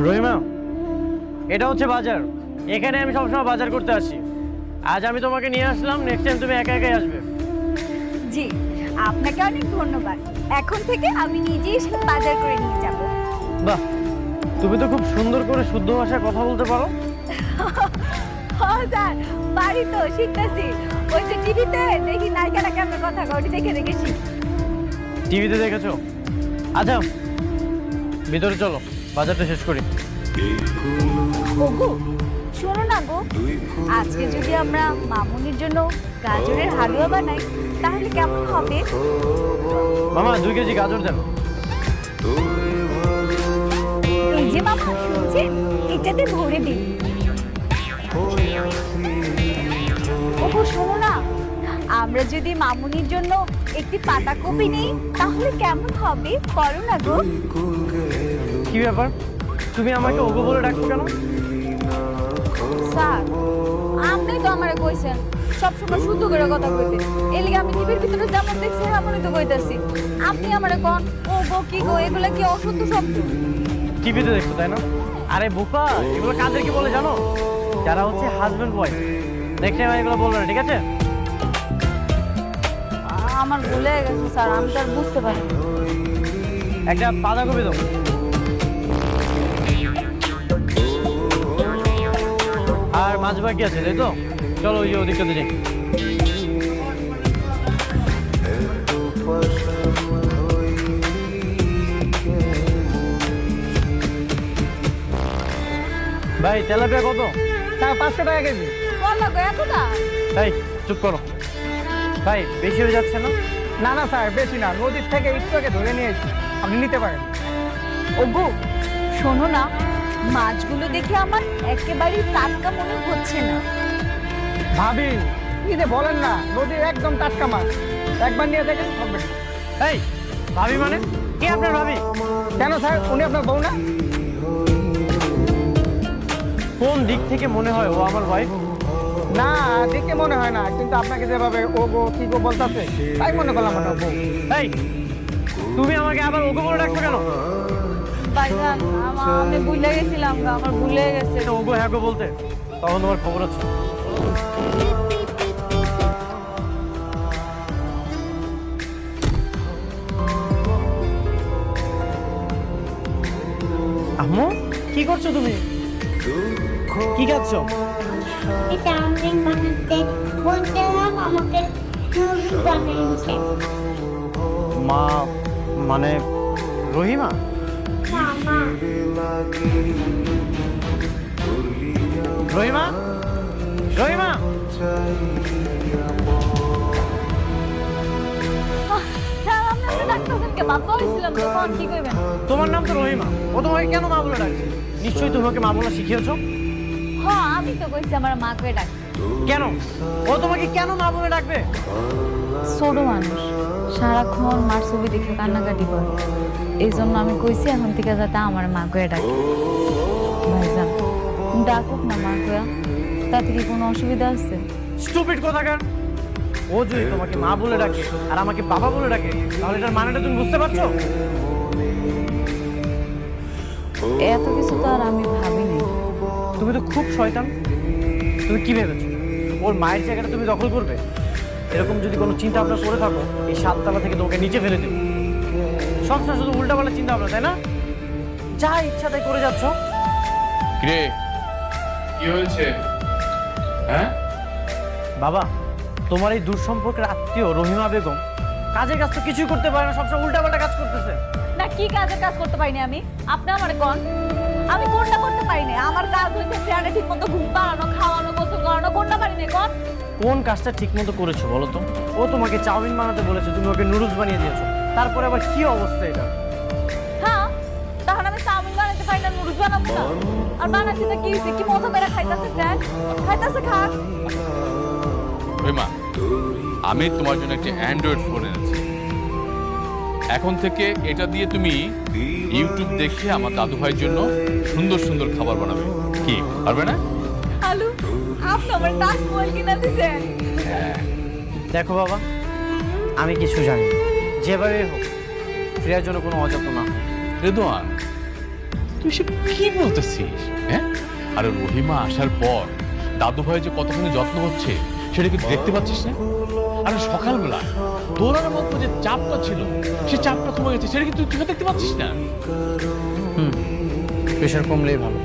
রহিমা, এটা হচ্ছে বাজার। এখানে আমি সবসময় বাজার করতে আসি। আজ আমি তোমাকে নিয়ে আসলাম, নেক্সট টাইম তুমি একা একাই আসবে। জি, আপনাকে অনেক ধন্যবাদ। এখন থেকে আমি নিজেই এসে বাজার করে নিয়ে যাব। বাহ, তুমি তো খুব সুন্দর করে শুদ্ধ ভাষায় কথা বলতে পারো। হ্যাঁ স্যার, পারি তো, শিখতেছি। ওই যে টিভিতে দেখি নায়িকারা কেমন কথা কয়, ওটি দেখে দেখে শিখি। টিভিতে দেখেছো? আচ্ছা, ভিতরে চলো, বাজারটা শেষ করি। ওগো, শোনো না গো, আজকে যদি আমরা মামুনির জন্য গাজরের হালুয়া বানাই তাহলে কেমন হবে? মামা 2 কেজি গাজর দেন। এই যে মামা, শুনছেন? এটাতে ভরে দিন। ওগো শোনো না, আমরা যদি মামুনির জন্য একটি পাতাকপি নেই তাহলে কেমন হবে? বলো না গো। কি ব্যাপার, তুমি আমাকে ওগো বলে ডাকছো কেন? স্যার, আপনি তো আমারে কইছেন সবসময় শুদ্ধ করে কথা কইতে। এর লিগে আমি টিভির ভিতরে যেমন দেখছি এমনই তো কইতাছি। আপনি আমারে কোন ও গো কি গো, এগুলা কি অশুদ্ধ শব্দ? টিভিতে দেখছো তাই না? আরে বোকা, এগুলো কাদের কি বলে জানো? যারা হচ্ছে হাজবেন্ড ওয়াইফ। নেক্সট টাইম এগুলো বলবে না, ঠিক আছে? আমার ভুলে গেছে স্যার, আমি তো আর বুঝতে পারি। একটা বাঁধাকপি দাও। আর মাছ বাকি আছে, তাই তো? চলো ওই যে ওদিকটাতে যাই। ভাই তেলাপিয়া কত? স্যার 500 টাকা কেজি। বলো গো, এত না? ভাই চুপ করো। ভাই বেশি হয়ে যাচ্ছে না? না না স্যার, বেশি না, নদীর থেকে একটু আগে ধরে নিয়ে এসেছি, আপনি নিতে পারেন। ওগো শোনো না, মাছগুলো দেখে আমার একেবারেই টাটকা মনে হচ্ছে না। ভাবি, কি যে বলেন না, নদীর একদম টাটকা মাছ, একবার নিয়ে দেখেন হবে। এই ভাবি মানে কে আপনার ভাবি? কেন স্যার, উনি আপনার বউ না? কোন দিক থেকে মনে হয় ও আমার ওয়াইফ? না, দেখে মনে হয় না, কিন্তু আপনাকে যেভাবে ও গো কি গো বলতেছে তাই মনে করলাম ওটা বউ। এই তুমি আমাকে আবার ওকে বলে ডাকছো কেন? ভাইজান, আমি ভুলে গেছিলাম গো, আমার ভুলে গেছে। এটা ওগো হ্যাঁ গো বলতে, তখন তোমার খবর আছে। আম্মু কি করছো তুমি? কি খাচ্ছো? এটা আমি বানাতে বলছিলাম, আমাকে নুডলস বানিয়েছে। মা মানে রহিমা? মামা রহিমা, রহিমা! স্যার, আপনি ডাক্তারকে কে বাপ বলেছিলাম তো, কোন কি কইবেন? তোমার নাম তো রহিমা, ও তোমাকে কেন মা বলে ডাকছে? নিশ্চয়ই তুমি ওকে মা বলে শিখিয়েছো। হ্যাঁ, আমি তো কইছি আমার মা কই ডাক। কেন ও তোমাকে কেন মা বলে ডাকবে? ছোট মানুষ সারাক্ষণ মার ছবি দেখে কান্নাকাটি করে, এই জন্য আমি কইছি এখন থেকে যাতে আমার মা কয়ে ডাকে। ভাইজান, ডাকুক না মা কয়া, তাতে কি কোনো অসুবিধা আছে? স্টুপিড কোথাকার! ও যদি তোমাকে মা বলে ডাকে আর আমাকে বাবা বলে ডাকে, তাহলে এটার মানেটা তুমি বুঝতে পারছো? এত কিছু তো আর আমি ভাবিনি। তুমি তো খুব শয়তান। তুমি কি ভেবেছো ওর মায়ের জায়গাটা তুমি দখল করবে? এরকম যদি কোনো চিন্তা ভাবনা করে থাকো, এই 7 তলা থেকে তোমাকে নিচে ফেলে দেবো। সবসময় শুধু উল্টাপাল্টা চিন্তা ভাবনা, তাই না? যা ইচ্ছা তাই করে যাচ্ছ। কিরে, কি হয়েছে? হ্যাঁ, বাবা, তোমার এই দূরসম্পর্কের আত্মীয় রহিমা বেগম কাজের কাজ তো কিছুই করতে পারে না, সবসময় উল্টাপাল্টা কাজ করতেছে। না, কি কাজের কাজ করতে পারিনি আমি? আপনি আমার কোন? আমি কোনটা করতে পারিনি? আমার কাজ হইছে ফ্যানে ঠিক মতো ঘুম পাড়ানো, খাওয়ানো, গোসল করানো, কোনটা পারিনি কোন? কোন কাজটা ঠিক মতো করেছো বলো তো? ও তোমাকে চাউমিন বানাতে বলেছে, তুমি ওকে নুডলস বানিয়ে দিয়েছো। তারপরে আবার কি অবস্থা এটা? হ্যাঁ, তখন আমি চাউমিন বানাতে পারি না, নুডলস বানাবো না? আর বানাচ্ছি তো কি হইছে? কি মজা করে খাইতাছে ফ্রেন্ড, খাইতাছে খাক। রহিমা, আমি তোমার জন্য একটা অ্যান্ড্রয়েড ফোন এনেছি। এখন থেকে এটা দিয়ে তুমি ইউটিউব দেখে আমার দাদু ভাইয়ের জন্য সুন্দর সুন্দর খাবার বানাবে। কি পারবে না? আলু, আপনি আমার টাচ মোবাইল কিনা দিছেন? দেখো বাবা, আমি কিছু জানি না। যেভাবে হোক প্রিয়ার জন্য কোনো অযত্ন না। রেদোয়ান, তুই সে কি বলতেছিস? হ্যাঁ, আর রহিমা আসার পর দাদু ভাই যে কতখানি যত্ন হচ্ছে সেটা কি দেখতে পাচ্ছিস না? আর সকালবেলা তোরার মধ্যে যে চাপটা ছিল সে চাপটা কমে গেছে, সেটা কি তুই চোখে দেখতে পাচ্ছিস না? প্রেশার কমলেই ভালো।